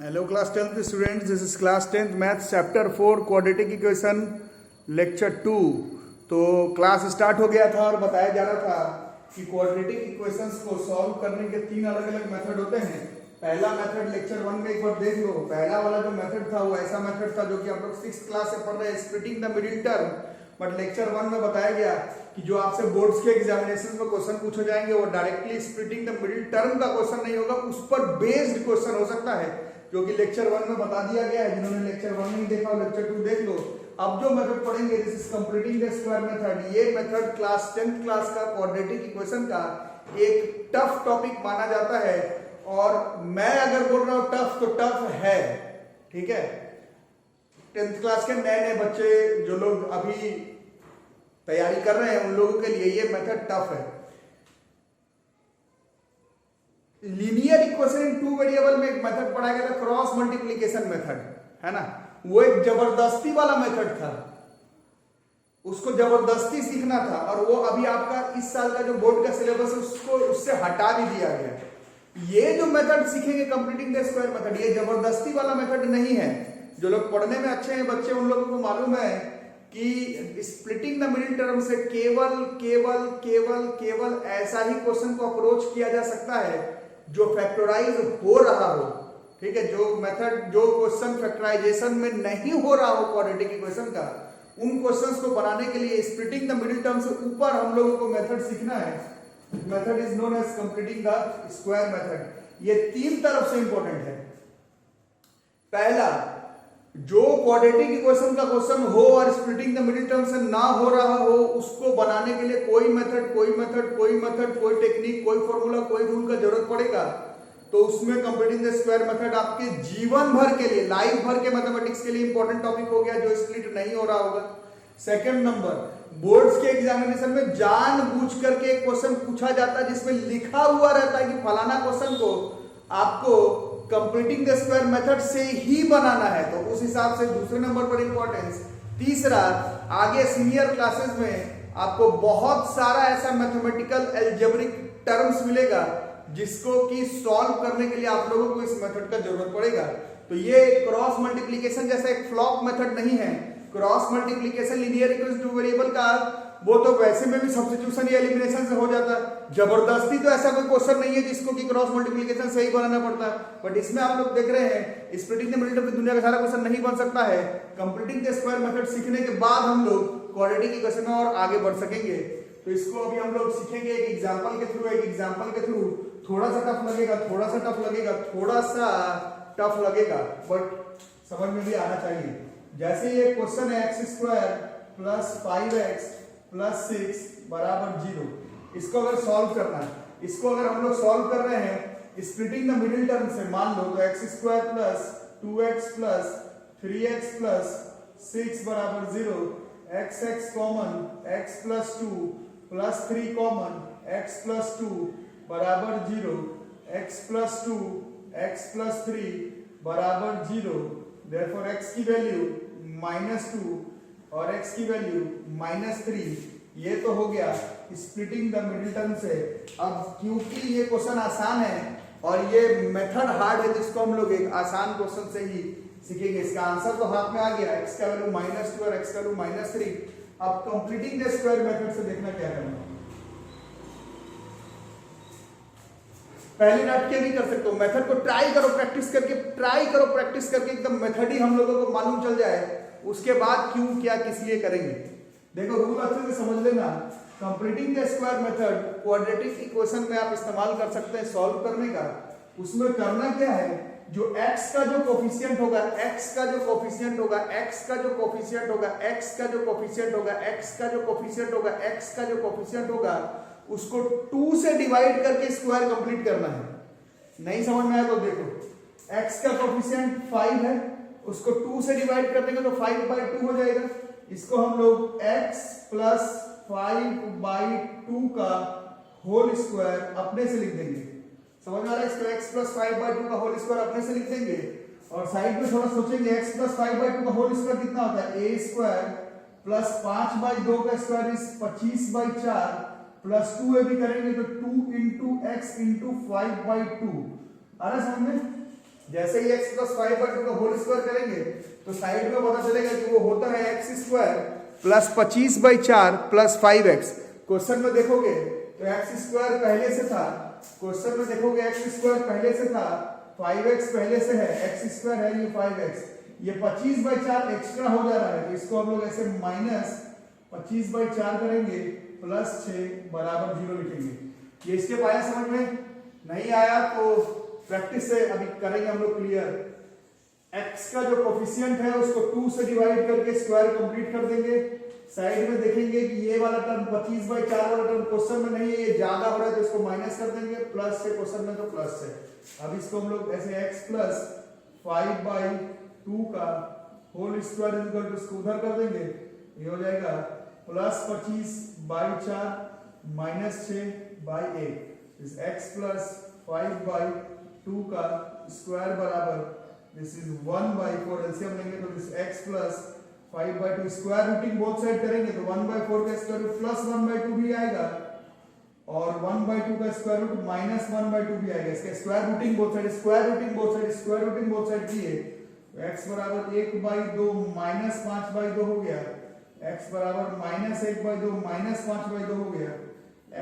Hello class 10th students, this is class 10th maths chapter 4 quadratic equation lecture 2। तो class start हो गया था और बताया जा रहा था कि क्वाड्रेटिक इक्वेशंस को सॉल्व करने के तीन अलग अलग मेथड होते हैं। पहला मेथड लेक्चर 1 में एक बार देख लो। पहला वाला जो मेथड था वो ऐसा मेथड था जो कि आप लोग 6th क्लास से पढ़ रहे हैं, splitting the middle term. But lecture 1 में बताया गया कि जो आपसे बोर्ड्स के एग्जामिनेशन में क्वेश्चन पूछे जाएंगे वो directly splitting the middle term का क्वेश्चन नहीं होगा, उस पर बेस्ड क्वेश्चन हो सकता है, जो कि लेक्चर 1 में बता दिया गया है। जिन्होंने लेक्चर 1 नहीं देखा लेक्चर 2 देख लो। अब जो मेथड पढ़ेंगे this is completing the square method. ये मेथड क्लास 10th क्लास का क्वाड्रेटिक इक्वेशन का एक टफ टॉपिक माना जाता है, और मैं अगर बोल रहा हूं टफ तो टफ है, ठीक है। 10th क्लास के नए नए बच्चे जो लोग अभी तैयारी कर रहे हैं उन लोगों के लिए ये मेथड टफ है। Linear equation in two variable में एक मेथड पढ़ाया गया था, क्रॉस मल्टीप्लिकेशन मेथड, है ना। वो एक जबरदस्ती वाला मेथड था, उसको जबरदस्ती सीखना था, और वो अभी आपका इस साल का जो बोर्ड का सिलेबस है उसको उससे हटा भी दिया गया। ये जो मेथड सीखेंगे कंप्लीटिंग द स्क्वायर मेथड, ये जबरदस्ती वाला मेथड नहीं है। जो लोग पढ़ने में अच्छे हैं बच्चे, उन लोगों को मालूम है कि स्प्लिटिंग द मिडिल टर्म से केवल केवल केवल केवल ऐसा ही क्वेश्चन को अप्रोच किया जा सकता है जो फैक्टराइज हो रहा हो, ठीक है। जो मेथड जो क्वेश्चन फैक्टराइजेशन में नहीं हो रहा हो क्वाड्रेटिक इक्वेशन का, उन क्वेश्चंस को बनाने के लिए स्प्लिटिंग द मिडिल टर्म से ऊपर हम लोगों को मेथड सीखना है। Method is known as completing the square method. ये तीन तरफ से इंपॉर्टेंट है। पहला, जो क्वाड्रेटिक इक्वेशन का क्वेश्चन हो और स्प्लिटिंग द मिडिल टर्म से ना हो रहा हो, उसको बनाने के लिए कोई मेथड कोई टेक्निक, कोई फॉर्मूला, कोई रूल का जरूरत पड़ेगा, तो उसमें कंप्लीटिंग द स्क्वायर मेथड आपके जीवन भर के लिए, लाइफ भर के मैथमेटिक्स के लिए इंपॉर्टेंट टॉपिक हो गया जो स्प्लिट नहीं हो रहा होगा। सेकंड नंबर, बोर्ड्स के एग्जामिनेशन में जानबूझ करके एक क्वेश्चन पूछा जाता है जिसमें लिखा हुआ रहता है कि फलाना क्वेश्चन को आपको कंप्लीटिंग द स्क्वायर मेथड से ही बनाना है, तो उस हिसाब से दूसरे नंबर पर इंपॉर्टेंस। तीसरा, आगे सीनियर क्लासेस में आपको बहुत सारा ऐसा मैथमेटिकल अलजेब्रिक टर्म्स मिलेगा जिसको कि सॉल्व करने के लिए आप लोगों को इस मेथड का जरूरत पड़ेगा। तो ये क्रॉस मल्टीप्लिकेशन जैसा एक फ्लॉप मेथड नहीं है। Cross multiplication linear equation two variable का वो तो वैसे में भी सब्स्टिट्यूशन या एलिमिनेशन से हो जाता है। जबरदस्ती तो ऐसा कोई क्वेश्चन नहीं है जिसको कि क्रॉस मल्टीप्लिकेशन से ही बनाना पड़ता है। बट इसमें आप लोग देख रहे हैं स्प्लिटिंग द मिडिल टर्म में दुनिया का सारा क्वेश्चन नहीं बन सकता है। कंप्लीटिंग द स्क्वायर मेथड सीखने के बाद हम लोग क्वाड्रेटिक इक्वेशन में और आगे बढ़ सकेंगे। तो इसको अभी हम लोग सीखेंगे एक एग्जांपल के थ्रू। थोड़ा सा टफ लगेगा, थोड़ा सा टफ लगेगा, बट समझ में भी आना चाहिए। जैसे ये क्वेश्चन है x square plus 5x plus 6 बराबर 0, इसको अगर सॉल्व करना है, इसको अगर हम लोग सॉल्व कर रहे हैं स्प्लिटिंग द मिडिल टर्म से, मान लो तो x square plus 2x plus 3x plus 6 बराबर 0, x common x plus 2 plus 3 common x plus 2 बराबर 0, x प्लस 2 x प्लस 3 बराबर 0। देयरफॉर x की वैल्यू -2 और x की वैल्यू -3। ये तो हो गया स्प्लिटिंग द मिडिल टर्म से। अब क्योंकि ये क्वेश्चन आसान है और ये मेथड हार्ड है, जिसको हम लोग एक आसान क्वेश्चन से ही सीखेंगे। इसका आंसर तो हाथ में आ गया, x का वैल्यू -2 और x का वैल्यू -3। अब कंप्लीटिंग द स्क्वायर मेथड से देखना क्या करना है। पहले रट के नहीं कर सकते हो, मेथड को ट्राई करो, प्रैक्टिस करके एकदम मेथड ही हम लोगों को मालूम चल जाए, उसके बाद क्यों क्या किस लिए करेंगे। देखो रूल अच्छे से समझ लेना। Completing the square method quadratic equation में आप इस्तेमाल कर सकते हैं सॉल्व करने का। उसमें करना क्या है, जो x का जो कोफिशिएंट होगा, x का जो कोफिशिएंट होगा, उसको 2 से डिवाइड करके स्क्वायर कंप्लीट करना है। नहीं समझ में आया तो देखो, x का कोफिशिएंट 5 है, उसको 2 से डिवाइड कर देंगे तो 5/2 हो जाएगा। इसको हम लोग x प्लस 5/2 का होल स्क्वायर अपने से लिख देंगे। समझ में आ रहा है? इसको x प्लस 5/2 का होल स्क्वायर अपने से लिख देंगे, और साइड में थोड़ा सोचेंगे x प्लस 5/2 का होल स्क्वायर कितना होता है, a स्क्वायर प्लस 5/2 का स्क्वायर इज 25/4 प्लस 2a भी करेंगे तो 2 इंटू x इंटू 5/2। आ रहा है समझ में? जैसे ही x प्लस 5/2 का होल स्क्वायर करेंगे तो साइड में पता चलेगा कि वो होता है x square plus 25/4 plus 5x। Question में देखोगे तो x स्क्वायर पहले से था, क्वेश्चन में देखोगे x स्क्वायर पहले से था, 5x पहले से है, x स्क्वायर है ये 5x, ये 25/4 एक्स्ट्रा हो जा रहा है तो इसको हम लोग ऐसे माइनस 25/4 करेंगे प्लस 6 बराबर 0 लिखेंगे। ये स्टेप आया समझ में? नहीं आया तो प्रैक्टिस से अभी करेंगे हम लोग क्लियर। x का जो कोफिशिएंट है उसको 2 से डिवाइड करके स्क्वायर कंप्लीट कर देंगे। साइड में देखेंगे कि ये वाला टर्म 25/4 वाला टर्म क्वेश्चन में नहीं है, ये ज्यादा हो रहा है तो इसको माइनस कर देंगे, प्लस से क्वेश्चन में तो प्लस से। अब इसको हम लोग ऐसे x प्लस 5/2 का होल स्क्वायर इक्वल टू इसको उधर कर देंगे, ये हो जाएगा प्लस 25/4 माइनस 6/8। इस x प्लस 5/2 का स्क्वायर बराबर दिस इज 1/4। एलसीएम लेंगे तो this x plus 5/2 square rooting both side करेंगे तो 1/4 का स्क्वायर रूट प्लस 1/2 भी आएगा और 1/2 का स्क्वायर रूट माइनस 1/2 भी आएगा। इसका square rooting both side, square rooting both side, square rooting both side किए तो x बराबर 1/2 माइनस 5/2 हो गया, x बराबर माइनस 1/2 माइनस 5/2 हो गया,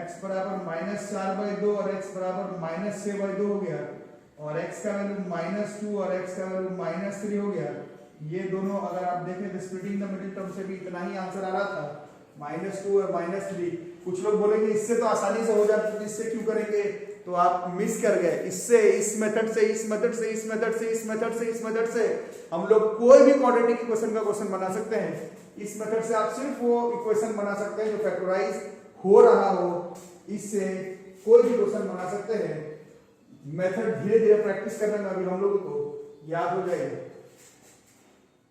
x बराबर माइनस 4/2 और x बराबर माइनस 6/2 हो गया और x का वैल्यू -2 और x का वैल्यू -3 हो गया। ये दोनों अगर आप देखें तो स्प्लिटिंग द मिडिल टर्म से भी इतना ही आंसर आ रहा था, -2 और -3। कुछ लोग बोलेंगे इससे तो आसानी से हो जाता है, इससे क्यों करेंगे? तो आप मिस कर गए। इससे, इस मेथड से, इस मेथड से, इस मेथड से, इस मेथड से, इस मेथड से हम लोग कोई भी क्वाड्रेटिक इक्वेशन का क्वेश्चन बना सकते हैं। इस मेथड से आप सिर्फ वो इक्वेशन बना सकते हैं जो फैक्टराइज हो रहा हो, इससे कोई भी क्वेश्चन बना सकते हैं। मेथड धीरे धीरे प्रैक्टिस करने में अभी हम लोगों को याद हो जाएगा।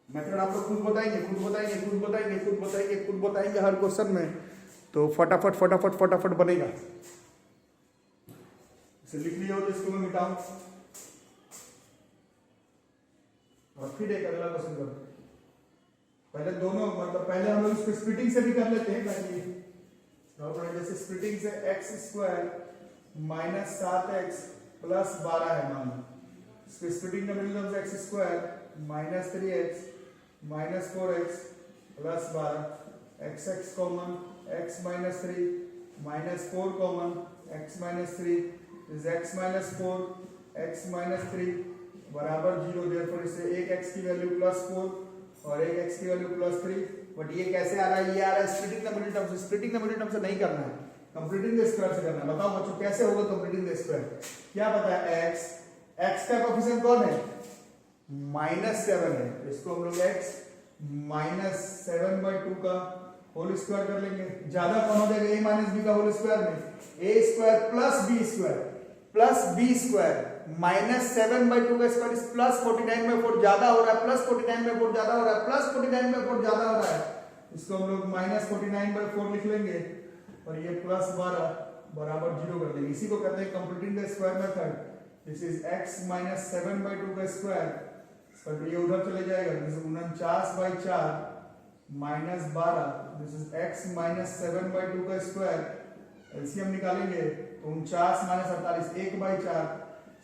मेथड आप लोग खुद बताएंगे, खुद बताएंगे, खुद बताएंगे, खुद बताएंगे, खुद बताएंगे हर क्वेश्चन में, तो फटाफट फटाफट फटाफट बनेगा। इसे लिख लिया हो तो इसको मैं मिटाऊं और फिर एक अगला क्वेश्चन करो। पहले दोनों मतलब पहले हम लोग इसको स्प्लिटिंग से भी कर लेते हैं ताकि जैसे स्प्लिटिंग से x square minus 7x plus 12 है मान लो, इसको स्प्लिटिंग का मिडिल टर्म से x square minus 3x minus 4x plus 12, x common x minus 3 minus 4 common x minus 3 is x minus 4 x minus 3 बराबर 0। देयरफॉर इससे एक x की वैल्यू प्लस 4 और एक x की वैल्यू प्लस 3। बट ये कैसे आ रहा है? ये आ रहा है स्प्लिटिंग द मिडिल टर्म से। स्प्लिटिंग द मिडिल टर्म से नहीं करना है, कंप्लीटिंग द स्क्वायर से करना है। बताओ बच्चों कैसे होगा कंप्लीटिंग द स्क्वायर? क्या पता है? x का कोएफिशिएंट कौन है? -7 है, तो इसको हम लोग x -7/2 का होल स्क्वायर कर लेंगे। ज्यादा कौन हो जाएगा? a माइनस b का होल स्क्वायर में a square plus b square minus 7/2 का स्क्वायर इस प्लस 49/4 ज्यादा हो रहा है, प्लस 49/4 ज्यादा हो रहा है, प्लस 49/4 ज्यादा हो रहा है, इसको हम लोग -49/4 लिख लेंगे और ये प्लस 12 बराबर 0 कर देंगे। इसी को कहते हैं completing the square method. This is x -7/2 का स्क्वायर, पर ये उधर चले जाएगा, this is 49/4 minus 12, this is x -7/2 का स्क्वायर। एलसीएम निकालेंगे तो 49 - 48 1/4,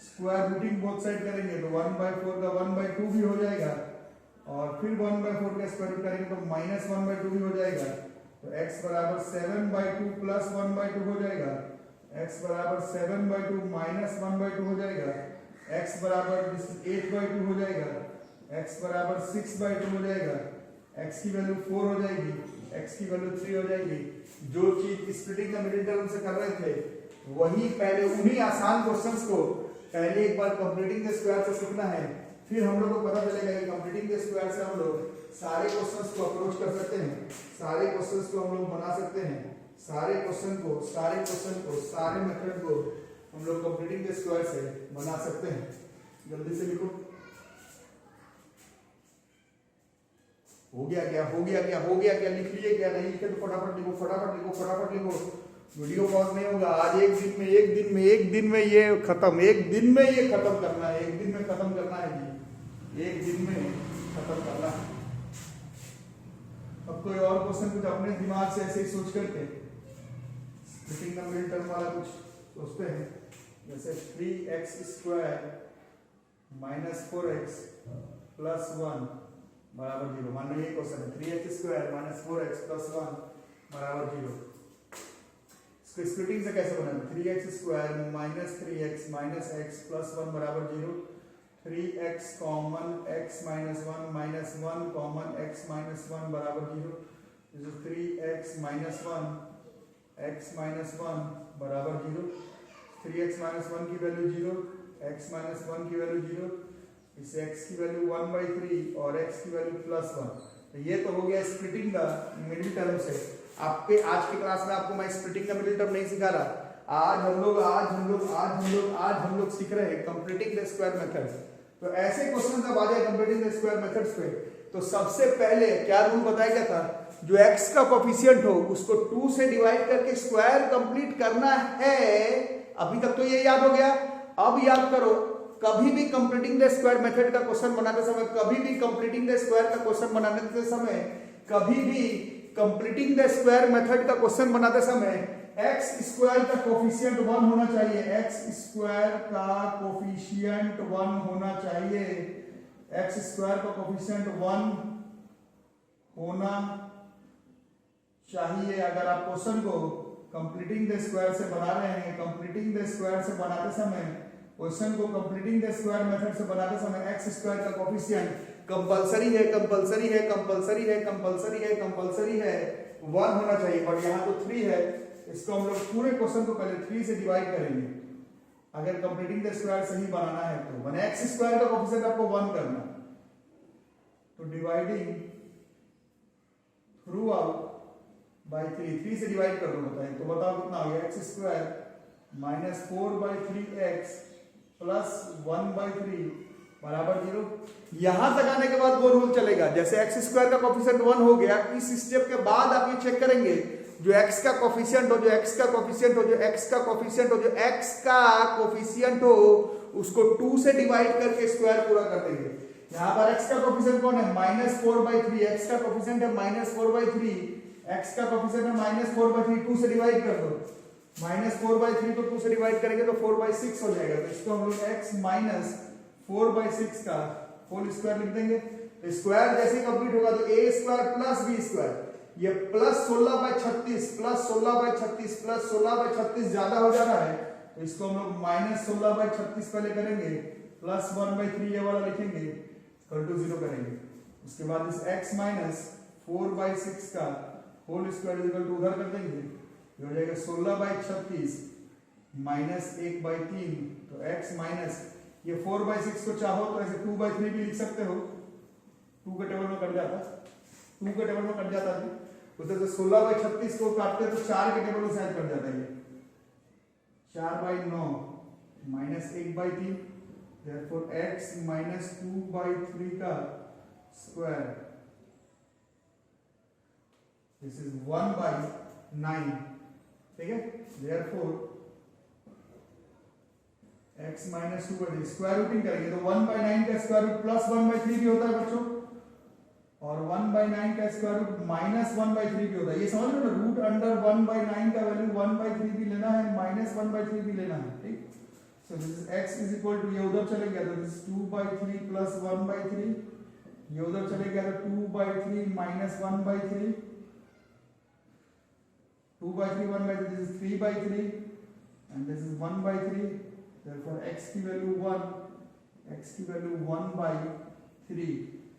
स्क्वायर रूटिंग बोथ साइड करेंगे तो 1/4 का 1/2 भी हो जाएगा और फिर 1/4 का स्क्वायर रूट करेंगे तो -1/2 भी हो जाएगा। तो x बराबर 7/2 प्लस 1/2 हो जाएगा, x बराबर 7/2 माइनस 1/2 हो जाएगा, x बराबर 8/2 हो जाएगा, x बराबर 6/2 हो जाएगा, x की वैल्यू 4 हो जाएगी, x की वैल्यू 3 हो जाएगी। जो चीज स्प्लिटिंग द मिडिल टर्म से कर रहे थे वही पहले उन्हीं आसान क्वेश्चंस को पहले एक बार कंप्लीटिंग द स्क्वायर से सीखना है, फिर हम लोग को पता चलेगा कि कंप्लीटिंग द स्क्वायर से हम लोग सारे क्वेश्चंस को अप्रोच कर सकते हैं, सारे क्वेश्चंस को हम लोग बना सकते हैं, सारे क्वेश्चन को सारे मेथड को हम लोग कंप्लीटिंग द स्क्वायर से बना सकते हैं। जल्दी से लिखो। हो गया क्या? हो गया क्या? हो गया क्या? लिख लिए क्या? नहीं लिखे तो फटाफट लिखो, फटाफट लिखो, फटाफट लिखो। वीडियो पॉज नहीं होगा आज। एक दिन में ये खत्म, एक दिन में ये खत्म करना है, एक दिन में खत्म करना है जी, एक दिन में खत्म करना है। अब कोई और क्वेश्चन कुछ अपने दिमाग से ऐसे ही सोच करके स्प्लिटिंग द मिडिल टर्म वाला कुछ सोचते हैं, जैसे 3x² -4x प्लस 1 बराबर 0। मान लो ये क्वेश्चन है 3x स्क्वायर -4x प्लस 1 बराबर 0। इसको स्प्लिटिंग से कैसे बनाना? 3x square -3x -x plus 1 बराबर 0। 3x common x -1 -1 common x -1 बराबर 0। 3x -1 x -1 बराबर 0। 3x -1 की वैल्यू 0, x -1 की वैल्यू 0, इस x की वैल्यू 1/3 और x की वैल्यू +1। तो ये तो हो गया स्प्लिटिंग का मिडिल टर्म से। आपके आज की क्लास में आपको मैं स्प्लिटिंग का मिडिल टर्म नहीं सिखा रहा। आज हम लोग सीख रहे हैं कंप्लीटिंग द स्क्वायर मेथड्स। तो ऐसे क्वेश्चन जब आ जाए कंप्लीटिंग द स्क्वायर मेथड्स पे, तो सबसे पहले क्या रूल बताया गया था? जो x का कोफिशिएंट हो उसको 2 से डिवाइड करके स्क्वायर कंप्लीट करना है। अभी तक तो ये याद हो गया। अब याद करो, कभी भी कंप्लीटिंग द स्क्वायर मेथड का क्वेश्चन बनाते समय, कभी भी कंप्लीटिंग द स्क्वायर का क्वेश्चन बनाते समय, कभी भी कंप्लीटिंग द स्क्वायर मेथड का क्वेश्चन बनाते समय x स्क्वायर का कोफिशिएंट 1 होना चाहिए। x स्क्वायर का कोफिशिएंट 1 होना चाहिए। x स्क्वायर का कोफिशिएंट 1 होना चाहिए। अगर आप क्वेश्चन को कंप्लीटिंग द स्क्वायर से बना रहे हैं, कंप्लीटिंग द स्क्वायर से बनाते समय, क्वेश्चन को कंप्लीटिंग द स्क्वायर मेथड से बनाते समय x स्क्वायर का कोफिशिएंट कंपलसरी है 1 होना चाहिए। बट यहाँ तो 3 है, इसको हम लोग पूरे क्वेश्चन को पहले 3 से डिवाइड करेंगे अगर कंप्लीटिंग द स्क्वायर सही बनाना है तो। मैंने x स्क्वायर का कोफिशिएंट आपको 1 करना, तो डिवाइडिंग थ्रू आउट बाई 3 से डिवाइड कर दो। बताएं तो बताओ कितना हो गया? x स्क्वायर -4/3x प्लस 1/3 बराबर 0। यहां तक आने के बाद वो रूल चलेगा, जैसे x स्क्वायर का कोफिशिएंट 1 हो गया, इस स्टेप के बाद आप ये चेक करेंगे जो x का कोफिशिएंट हो, जो x का कोफिशिएंट हो, जो x का कोफिशिएंट हो, जो x का कोफिशिएंट हो, उसको 2 से डिवाइड करके स्क्वायर पूरा कर देंगे। यहां पर x का कोफिशिएंट कौन है? -4/3। x का कोफिशिएंट है -4/3, x का कोफिशिएंट है -4/3। 2 से डिवाइड कर दो, -4/3 को 2 से डिवाइड करेंगे तो 4/6 हो जाएगा। तो इसको हम लोग x - 4/6 का होल स्क्वायर लिख देंगे। तो स्क्वायर जैसे ही कंप्लीट होगा तो a square plus b square, ये प्लस 16/36 प्लस 16/36 प्लस 16/36 ज्यादा हो जा रहा है, तो इसको हम लोग -16/36 पहले करेंगे, प्लस 1/3 ये वाला लिखेंगे, इक्वल टू 0 करेंगे। उसके बाद इस x - 4/6 का होल स्क्वायर इक्वल टू उधर कर देंगे, ये हो जाएगा 16/36 माइनस 1/3। तो x माइनस ये 4/6 को चाहो तो ऐसे 2/3 भी लिख सकते हो, 2 के टेबल में कट जाता, 2 के टेबल में कट जाता है। उधर से 16/36 को काटते तो 4 के टेबल में शायद कट जाता है, 4/9 माइनस 1/3। therefore x - 2/3 का स्क्वायर, दिस इज 1/9। ठीक है, therefore x - 2/3 स्क्वायर रूटिंग करेंगे तो 1/9 का स्क्वायर रूट प्लस 1/3 भी होता है बच्चों, और 1/9 का स्क्वायर रूट माइनस 1/3 भी होता है। ये समझ लो ना, रूट अंडर 1/9 का वैल्यू 1/3 भी लेना है, माइनस 1/3 भी लेना है। ठीक, so this is x is equal to, ये उधर चले गया तो दिस 2/3 प्लस 1/3, ये उधर चले गया तो 2/3 minus 1/3, 2/3 1/3, this is 3/3 and this is 1/3। therefore x की वैल्यू 1, x की वैल्यू 1/3।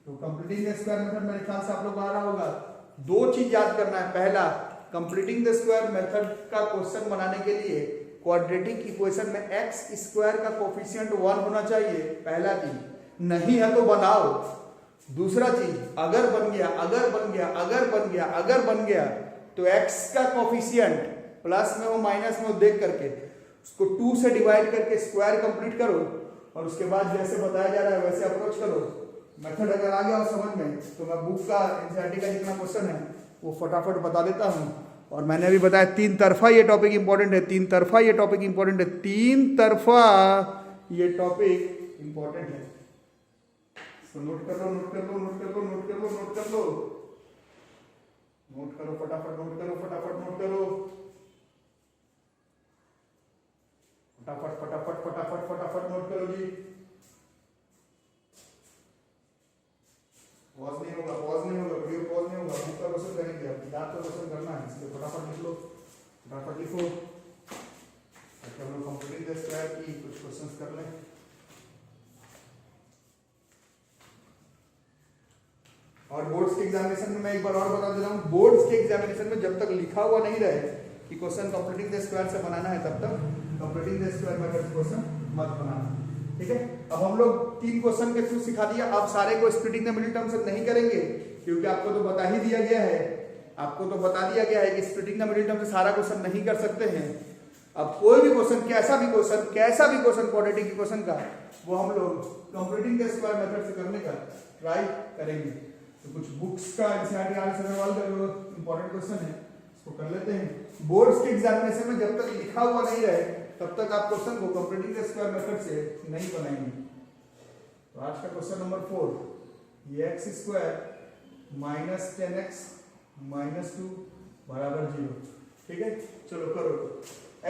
तो कंप्लीटिंग द स्क्वायर मेथड मेरे ख्याल से आप लोग आ रहा होगा। 2 चीज याद करना है। पहला, कंप्लीटिंग द स्क्वायर मेथड का क्वेश्चन बनाने के लिए क्वाड्रेटिक इक्वेशन में x स्क्वायर का कोफिशिएंट 1 होना चाहिए, पहला चीज। नहीं है तो बनाओ। दूसरा चीज, अगर बन गया तो x का कोफिशिएंट प्लस में हो माइनस में हो देख करके उसको 2 से डिवाइड करके स्क्वायर कंप्लीट करो, और उसके बाद जैसे बताया जा रहा है वैसे अप्रोच करो। मेथड अगर आ गया हो समझ में तो मैं बुक का एनसीईआरटी का जितना क्वेश्चन है वो फटाफट बता देता हूँ। और मैंने अभी बताया 3 तरफा ये टॉपिक इंपॉर्टेंट है, 3 तरफा ये टॉपिक इंपॉर्टेंट है, 3 तरफा ये टॉपिक इंपॉर्टेंट है। इसको नोट कर लो, नोट कर लो, नोट कर लो, नोट कर लो, नोट कर लो, नोट करो फटाफट, नोट करो फटाफट, नोट करो फटाफट फटाफट फटाफट फटाफट नोट करो जी। पॉज नहीं होगा, वीडियो पॉज नहीं होगा, बुक का क्वेश्चन करेंगे, अब किताब का क्वेश्चन करना है, इसलिए फटाफट लिख लो, फटाफट लिखो ताकि हम लोग कंप्लीट द स्क्वायर की कुछ क्वेश्चंस कर लें। और बोर्ड्स के एग्जामिनेशन में मैं एक बार और बता दे रहा हूँ, बोर्ड्स के एग्जामिनेशन में जब तक लिखा हुआ नहीं रहे कि क्वेश्चन कंप्लीटिंग द स्क्वायर से बनाना है, तब तक completing the square method question मत बनाना, ठीक है। अब हम लोग 3 क्वेश्चन के थ्रू सिखा दिया, अब सारे को स्प्लिटिंग द मिडिल टर्म से नहीं करेंगे, क्योंकि आपको तो बता ही दिया गया है, आपको तो बता दिया गया है कि स्प्लिटिंग द मिडिल टर्म से सारा क्वेश्चन नहीं कर सकते हैं। अब कोई भी क्वेश्चन, कैसा भी क्वेश्चन क्वाड्रेटिक इक्वेशन का, वो हम लोग कंप्लीटिंग द स्क्वायर मेथड से करने का ट्राई करेंगे। तो कुछ बुक्स का एनसीईआरटी आर सवाल का जो इंपॉर्टेंट क्वेश्चन है उसको कर लेते हैं। बोर्ड्स के एग्जामिनेशन में जब तक लिखा हुआ नहीं रहे तब तक आप क्वेश्चन को कंप्लीटिंग द स्क्वायर मेथड से नहीं बनाएंगे। तो आज का क्वेश्चन नंबर 4, ये x square minus 10x minus 2 बराबर 0, ठीक है। चलो करो,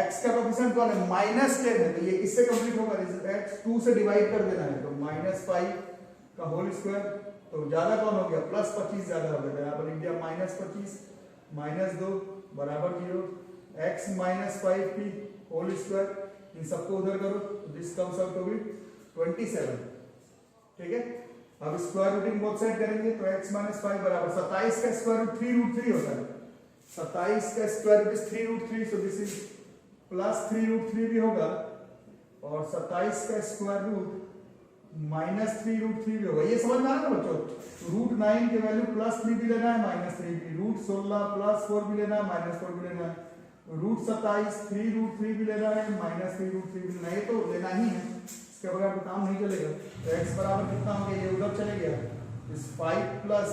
x का कोफिशिएंट कौन है, -10 है, तो ये किससे कंप्लीट होगा, x 2 से डिवाइड कर देना है, तो -5 का होल स्क्वायर, तो ज्यादा कौन हो गया, +25 ज्यादा हो गया, यहाँ पर लिख दिया -25 -2 बराबर 0, x -5 की होल स्क्वायर, इन सबको उधर करो तो this comes out to be 27, ठीक है। अब स्क्वायर रूटिंग बोथ साइड करेंगे तो x -5 बराबर 27 का स्क्वायर रूट 3√3 होता है, 27 का square root 3√3, so this is +3√3 भी होगा, और 27 का स्क्वायर रूट -3√3 भी होगा। ये समझ में आ रहा है बच्चों, √9 के वैल्यू +3 भी लेना है, -3 भी, √16 +4 भी लेना है, -4 भी लेना है, √27 3√3 भी लेना है, -3√3 भी लेना है, ये तो लेना ही है, इसके बगैर तो काम नहीं चलेगा। तो x बराबर कितना हो गया, ये उधर चले गया, इस 5 +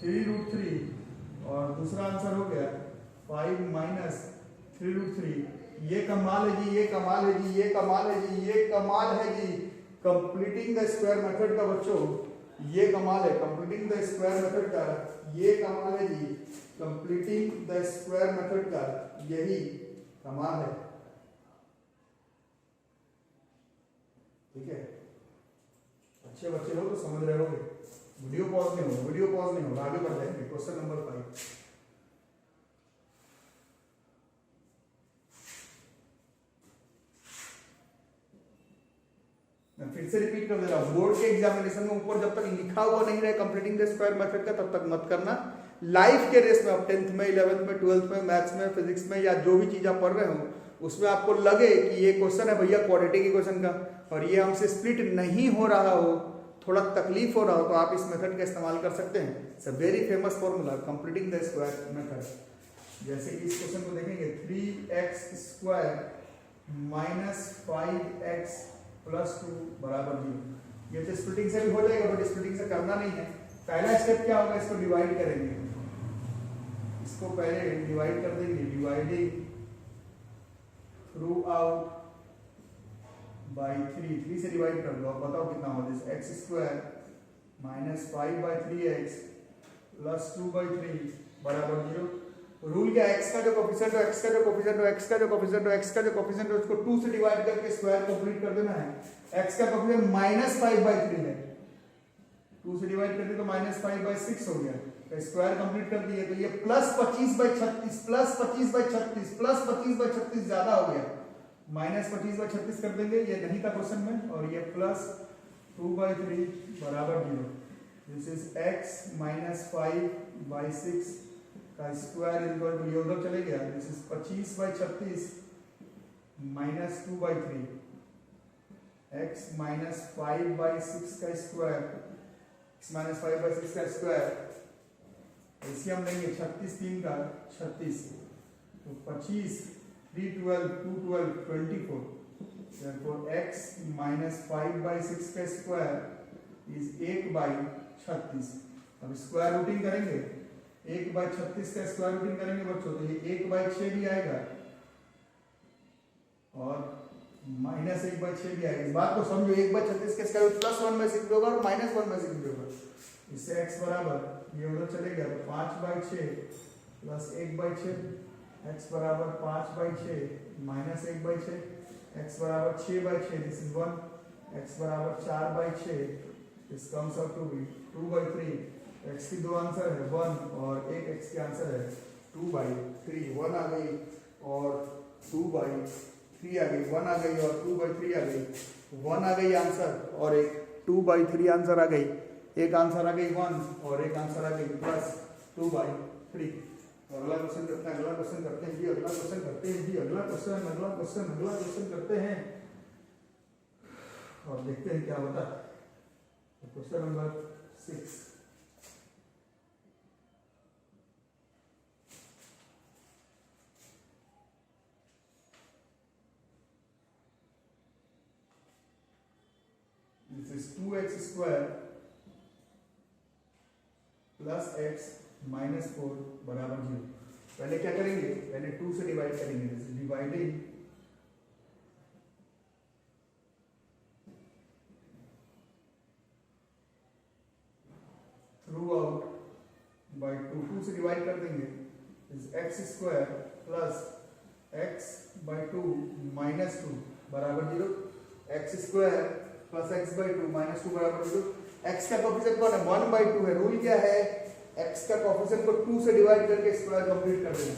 3√3, और दूसरा आंसर हो गया 5 - 3√3। ये कमाल है जी, ये कमाल है जी, ये कमाल है जी, ये कमाल है जी, कंप्लीटिंग द स्क्वायर मेथड का बच्चों, ये कमाल है कंप्लीटिंग द स्क्वायर मेथड का, ये कमाल है जी, कंप्लीटिंग द स्क्वायर मेथड का यही कमाल है, ठीक है। अच्छे बच्चे हो तो समझ रहे होगे, वीडियो पॉज नहीं होगा, आगे बढ़ जाएंगे। क्वेश्चन नंबर 5, मैं फिर से रिपीट कर दे रहा हूं, बोर्ड के एग्जामिनेशन में ऊपर जब तक लिखा हुआ नहीं रहे कंप्लीटिंग द स्क्वायर मेथड का, तब तक मत करना। लाइफ के रेस में, आप 10th में, 11th में, 12th में, मैथ्स में, फिजिक्स में, या जो भी चीज आप पढ़ रहे हो उसमें आपको लगे कि ये क्वेश्चन है भैया क्वाड्रेटिक इक्वेशन का, और ये हमसे स्प्लिट नहीं हो रहा हो, थोड़ा तकलीफ हो रहा हो, तो आप इस मेथड का इस्तेमाल कर सकते हैं। It's a very famous formula, completing the square method. जैसे कि इस क्वेश्चन को देखेंगे, 3x² - 5x + 2 बराबर 0। ये तो स्प्लिटिंग से भी हो जाएगा, बट स्प्लिटिंग से करना नहीं है। पहला स्टेप क्या होगा, इसको डिवाइड करेंगे, इसको पहले डिवाइड कर देंगे, डिवाइडिंग थ्रू आउट बाई 3 से डिवाइड कर दो, अब बताओ कितना होगा, x² - 5/3x + 2/3 बराबर 0। रूल क्या, x का जो कोफिशिएंट है, x का जो कोफिशिएंट है, x का जो कोफिशिएंट है, x का जो कोफिशिएंट है, उसको 2 से डिवाइड करके स्क्वायर कंप्लीट कर देना है। x का कोफिशिएंट -5/3 है, 2 से डिवाइड करके तो -5/6 हो गया, तो स्क्वायर कंप्लीट कर दिए, तो ये +25/36 +25/36 +25/36 ज्यादा हो गया, -25/36 कर देंगे, ये नहीं था क्वेश्चन में, और ये +2/3 बराबर 0। दिस इज x - 5/6 का स्क्वायर इक्वल टू, ये उधर चले गया, दिस इज 25/36 - 2/3, x - 5/6 का स्क्वायर, x - 5/6 का स्क्वायर, इसी हम लेंगे 36 3 का 36, तो 25 3 12 2 12 24, therefore x - 5/6 का स्क्वायर इज 1/36। अब स्क्वायर रूटिंग करेंगे, 1/36 का स्क्वायर रूटिंग करेंगे बच्चों, तो ये 1/6 भी आएगा और -1/6 भी आएगा। इस बात को समझो, 1/36 का स्क्वायर +1/6 भी होगा और -1/6 भी होगा। इससे x बराबर, ये उधर चले गया, तो 5/6 + 1/6, x बराबर 5/6 - 1/6, x बराबर 6/6, दिस इज 1, x बराबर 4/6, this comes out to be 2/3। x की दो आंसर है 1 और एक x की आंसर है 2/3। 1 आ गई और 2/3 आ गई, 1 आ गई और 2/3 आ गई, 1 आ गई आंसर और एक 2/3 आंसर आ गई, एक आंसर आ गई 1 और एक आंसर आ गई प्लस 2/3। अगला क्वेश्चन करते हैं, अगला क्वेश्चन करते हैं जी, अगला क्वेश्चन करते हैं जी, अगला क्वेश्चन, अगला क्वेश्चन, अगला क्वेश्चन करते हैं और देखते हैं क्या होता है। Question number 6। This is 2x square plus x minus 4 बराबर 0। पहले क्या करेंगे, पहले 2 से डिवाइड करेंगे, जैसे डिवाइडिंग थ्रू आउट बाई 2 से डिवाइड कर देंगे, x square plus x by 2 minus 2 बराबर 0। X square plus x by 2 minus 2 बराबर 0। x का कोफिशिएंट कौन है, 1/2 है। रूल क्या है, x का कोफिशिएंट को 2 से डिवाइड करके स्क्वायर कंप्लीट कर देना।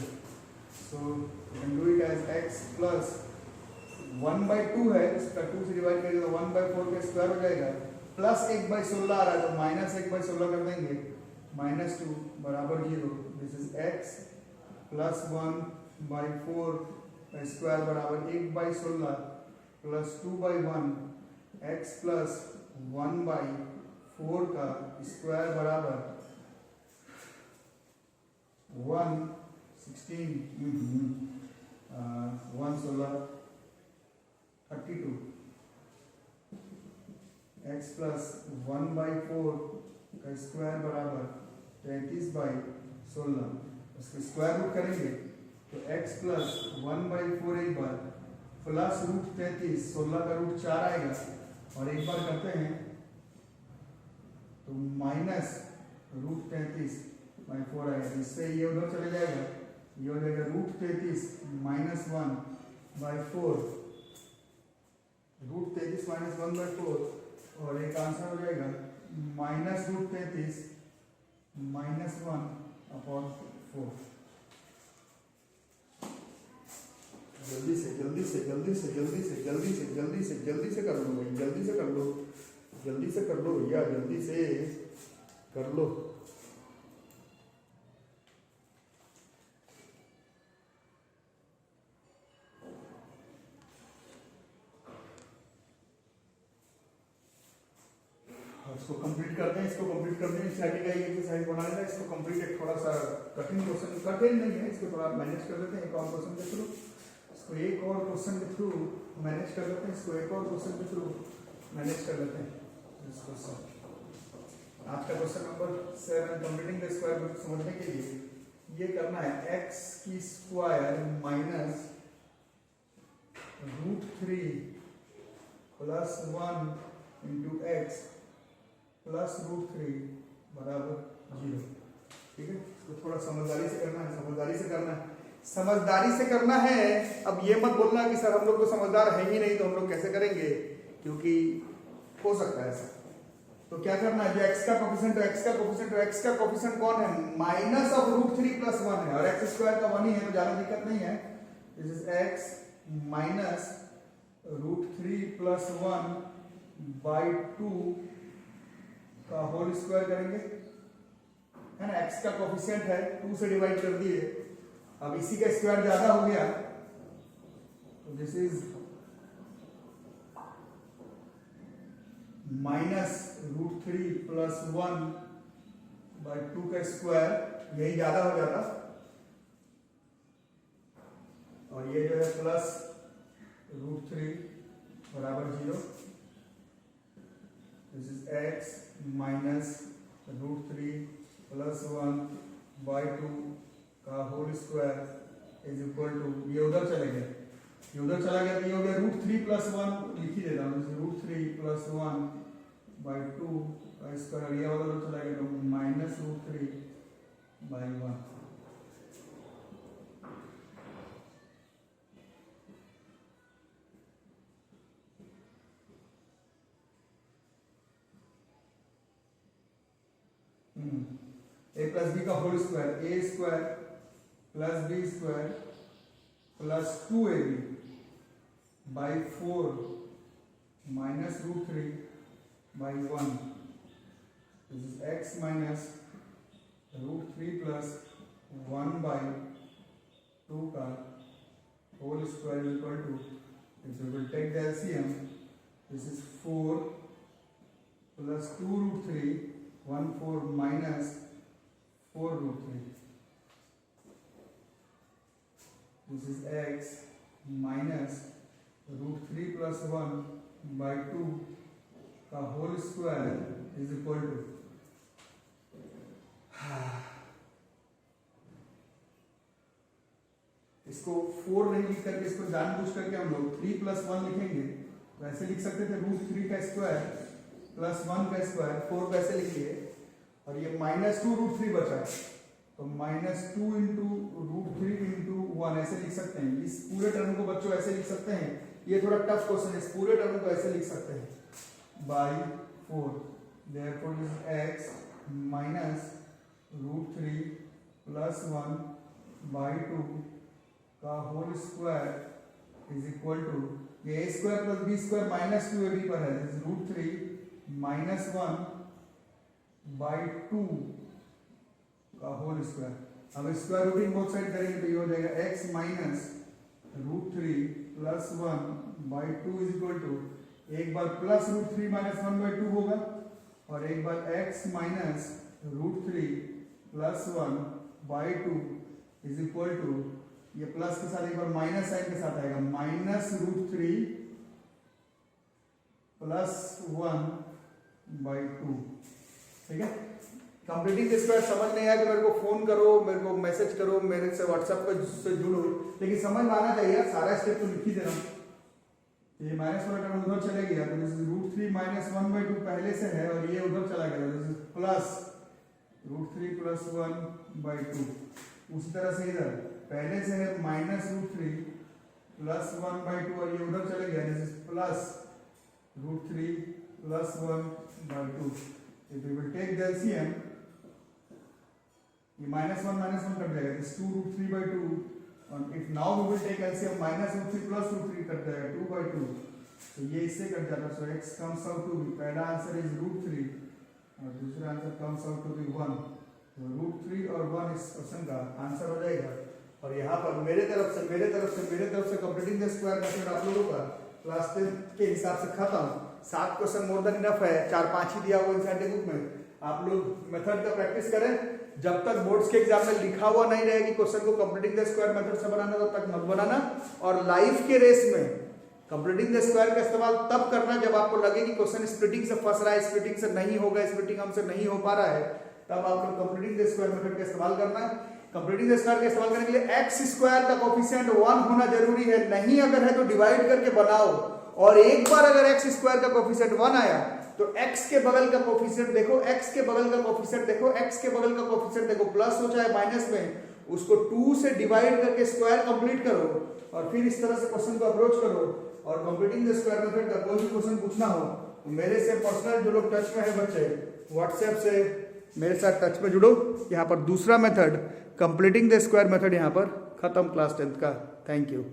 So you can do it as x plus 1/2 है, इसका 2 से डिवाइड करेंगे तो 1/4 का स्क्वायर हो जाएगा, प्लस 1/16 आ रहा है तो माइनस 1/16 कर देंगे, माइनस 2 बराबर 0। दिस इज x प्लस 1/4 का स्क्वायर बराबर 1/16 प्लस 2/1, x प्लस 1/4 का स्क्वायर बराबर 116 116 32। x प्लस 1/4 का स्क्वायर बराबर 33/16। उसके स्क्वायर रूट करेंगे तो x प्लस 1/4 एक बार प्लस रूट 33, 16 का रूट 4 आएगा और एक बार करते हैं तो माइनस रूट 33/4 आएगा। इससे ये उधर चले जाएगा, ये हो जाएगा रूट 33 माइनस 1/4, रूट 33 माइनस 1/4 और एक आंसर हो जाएगा माइनस रूट 33 माइनस 1/4। जल्दी से जल्दी से जल्दी से जल्दी से जल्दी से जल्दी से जल्दी से कर लो भाई, जल्दी से कर लो, जल्दी से कर लो भैया, जल्दी से कर लो। इसको कंप्लीट करते हैं, इसको कंप्लीट करते हैं, स्टैटिक का ये एक्सरसाइज बना लेना। इसको कंप्लीट, एक थोड़ा सा कठिन क्वेश्चन, कठिन नहीं है, इसको थोड़ा मैनेज कर लेते हैं एक और क्वेश्चन के थ्रू, इसको एक और क्वेश्चन के थ्रू मैनेज कर लेते हैं, इसको एक और क्वेश्चन के थ्रू मैनेज कर लेते हैं। इस क्वेश्चन, आज का question number 7, completing the square root समझने के लिए ये करना है, x की square minus root 3 plus 1 into x plus root 3 बराबर 0। ठीक है, इसको थोड़ा समझदारी से करना है, समझदारी से करना है, समझदारी से करना है। अब ये मत बोलना कि सर हम लोग तो समझदार है ही नहीं तो हम लोग कैसे करेंगे, क्योंकि हो सकता है ऐसा। तो क्या करना है, जो x का कोफिशिएंट है, x का कोफिशिएंट है, x का कोफिशिएंट कौन है, माइनस ऑफ रूट 3 प्लस 1 है और x स्क्वायर का 1 ही है तो ज्यादा दिक्कत नहीं है। This is x minus root 3 plus 1/2 का होल स्क्वायर करेंगे, है ना। x का कोफिशिएंट है, 2 से डिवाइड कर दिए, अब इसी का स्क्वायर ज्यादा हो गया तो this is minus root 3 plus 1/2 का स्क्वायर, यही ज्यादा हो जाता और ये जो है प्लस रूट 3 बराबर 0। This is x minus root 3 plus 1/2 का whole square is equal to, ये उधर चले गए, ये उधर चला गया तो ये हो गया रूट 3 प्लस 1 लिख ही देता हूँ, रूट 3 प्लस 1/2 का स्क्वायर, ये वाला उधर चला गया तो minus root 3/1। A plus b का whole square, a square plus b square plus 2ab by 4 minus √3 by 1, this is x minus √3 plus 1 by 2 का whole square equal to, if we will take the LCM, this is 4 plus 2√3, 1 4 minus 4√3. This is x minus √3 plus 1 by 2 का whole square is equal to, इसको 4 नहीं लिख करके इसको जानबूझ करके हम लोग 3 plus 1 लिखेंगे। वैसे लिख सकते थे √3 का स्क्वायर प्लस 1 का स्क्वायर, 4 वैसे लिखिए, और ये -2√3 बचा, तो -2 इंटू √3 इंटू 1 ऐसे लिख सकते हैं। इस पूरे टर्म को बच्चों ऐसे लिख सकते हैं, ये थोड़ा टफ क्वेश्चन है, इस पूरे टर्म को ऐसे लिख सकते हैं by 4, therefore this x minus √3 plus 1 by 2 का whole square is equal to, ये a square plus b square minus 2ab पर है, दिस इज √3 माइनस 1 बाई 2 का होल स्क्वायर। अब स्क्वायर रूटिंग बोथ साइड करेंगे तो ये हो जाएगा x minus √3 plus 1 by 2 is equal to, एक बार प्लस √3 माइनस 1 बाई 2 होगा, और एक बार x minus √3 plus 1 by 2 is equal to, ये प्लस के साथ एक बार माइनस साइन के साथ आएगा, माइनस √3 प्लस 1 बाई 2। ठीक है, कंप्लीटिंग स्क्वायर समझ नहीं आया तो मेरे को फोन करो, मेरे को मैसेज करो, मेरे से व्हाट्सएप पे से जुड़ो, लेकिन समझ में आना चाहिए, सारा स्टेप तो लिख ही दे रहा हूं। ये माइनस वाला टर्म उधर चले गया, तो दिस इज √3 माइनस 1 बाई 2 पहले से है, और ये उधर चला गया, this is plus √3 plus 1 by 2। उसी तरह से इधर पहले से है माइनस √3 प्लस 1 बाई 2, और ये उधर चले गया, this is plus √3 plus 1 by 2। If we will take the LCM, ये -1 कट जाएगा, this 2√3 by 2, and if now we will take LCM, -√3 plus √3 cut जाएगा 2 by 2, तो ये इससे कट जाता है, so x comes out to be, पहला answer is √3 और दूसरा answer comes out to be 1, तो √3 और 1 इस क्वेश्चन का आंसर हो जाएगा। और यहाँ पर मेरे तरफ से कंप्लीटिंग द स्क्वायर मेथड आप लोगों का क्लास 10 के हिसाब से खत्म। 7 क्वेश्चन मोर देन इनफ है, 4-5 ही दिया हुआ इंसाइड बुक में। आप लोग मेथड का प्रैक्टिस करें, जब तक बोर्ड्स के एग्जाम में लिखा हुआ नहीं रहेगी क्वेश्चन को कंप्लीटिंग द स्क्वायर मेथड से बनाना, तब तक मत बनाना। और लाइफ के रेस में कंप्लीटिंग द स्क्वायर का इस्तेमाल तब करना जब आपको लगे कि क्वेश्चन स्प्लिटिंग से फंस रहा है, स्प्लिटिंग से नहीं होगा, स्प्लिटिंग हमसे नहीं हो पा रहा है, तब आप लोग कंप्लीटिंग द स्क्वायर मेथड का इस्तेमाल करना है। कंप्लीटिंग द स्क्वायर का इस्तेमाल करने के लिए एक्स स्क्वायर का कोफिशिएंट 1 होना जरूरी है, नहीं अगर है तो डिवाइड करके बनाओ, और एक बार अगर एक्स स्क्वायर का कोफिशिएंट 1 आया तो x के बगल का कोफिशिएंट देखो, x के बगल का कोफिशिएंट देखो, x के बगल का कोफिशिएंट देखो, प्लस हो चाहे माइनस में, उसको 2 से डिवाइड करके स्क्वायर कंप्लीट करो, और फिर इस तरह से क्वेश्चन को अप्रोच करो। और कंप्लीटिंग द स्क्वायर मेथड का कोई भी क्वेश्चन पूछना हो तो मेरे से पर्सनल जो लोग टच में है बच्चे, व्हाट्सएप से मेरे साथ टच में जुड़ो। यहाँ पर दूसरा method completing the square method यहाँ पर खत्म क्लास 10 का। Thank you.